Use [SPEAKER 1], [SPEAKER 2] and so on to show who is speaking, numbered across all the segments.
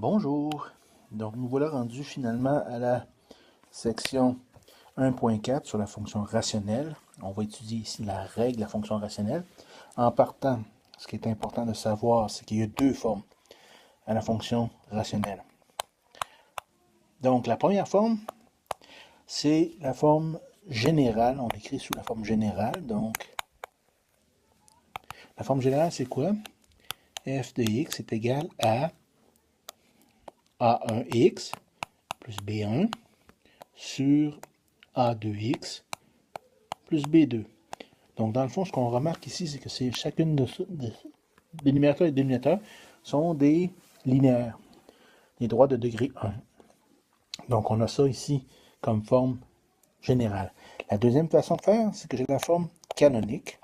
[SPEAKER 1] Bonjour, donc nous voilà rendus finalement à la section 1.4 sur la fonction rationnelle. On va étudier ici la règle de la fonction rationnelle. En partant, ce qui est important de savoir, c'est qu'il y a deux formes à la fonction rationnelle. Donc la première forme, c'est la forme générale. On écrit sous la forme générale. Donc la forme générale, c'est quoi? F de x est égal à A1x plus B1 sur A2x plus B2. Donc, dans le fond, ce qu'on remarque ici, c'est que c'est chacune des numérateurs et dénominateurs sont des linéaires, des droits de degré 1. Donc, on a ça ici comme forme générale. La deuxième façon de faire, c'est que j'ai la forme canonique.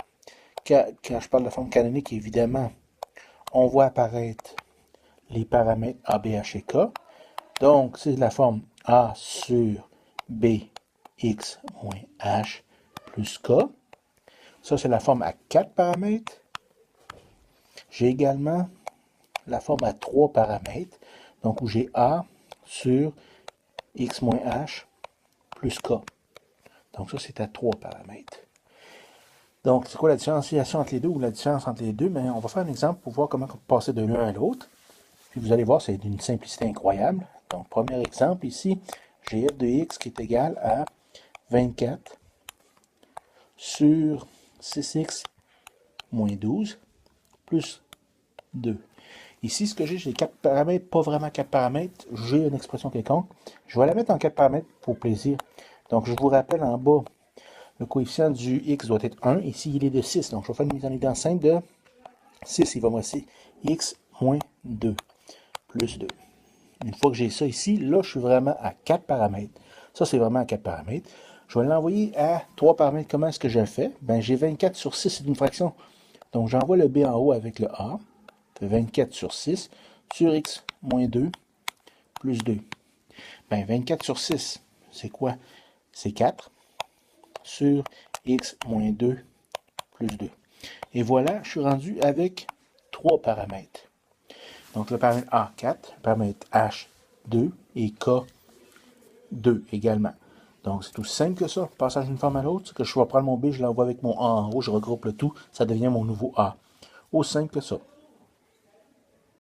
[SPEAKER 1] Quand je parle de la forme canonique, évidemment, on voit apparaître les paramètres A, B, H et K. Donc, c'est la forme A sur B, X moins H plus K. Ça, c'est la forme à 4 paramètres. J'ai également la forme à 3 paramètres, donc où j'ai A sur X moins H plus K. Donc ça, c'est à 3 paramètres. Donc, c'est quoi la différenciation entre les deux ou la différence entre les deux? Mais on va faire un exemple pour voir comment passer de l'un à l'autre. Puis vous allez voir, c'est d'une simplicité incroyable. Donc, premier exemple ici, j'ai f de x qui est égal à 24 sur 6x moins 12 plus 2. Ici, ce que j'ai 4 paramètres, pas vraiment 4 paramètres. J'ai une expression quelconque. Je vais la mettre en 4 paramètres pour plaisir. Donc, je vous rappelle en bas, le coefficient du x doit être 1. Ici, il est de 6. Donc, je vais faire une mise en évidence simple de 6. Il va me rester x moins 2 plus 2. Une fois que j'ai ça ici, là, je suis vraiment à 4 paramètres. Ça, c'est vraiment à 4 paramètres. Je vais l'envoyer à 3 paramètres. Comment est-ce que je le fais? Ben, j'ai 24 sur 6, c'est une fraction. Donc, j'envoie le b en haut avec le a. 24 sur 6 sur x moins 2 plus 2. Ben, 24 sur 6, c'est quoi? C'est 4 sur x moins 2 plus 2. Et voilà, je suis rendu avec 3 paramètres. Donc, le paramètre A, 4, le paramètre H, 2 et K, 2 également. Donc, c'est aussi simple que ça. Passage d'une forme à l'autre, c'est que je vais prendre mon B, je l'envoie avec mon A en haut, je regroupe le tout, ça devient mon nouveau A. Aussi simple que ça.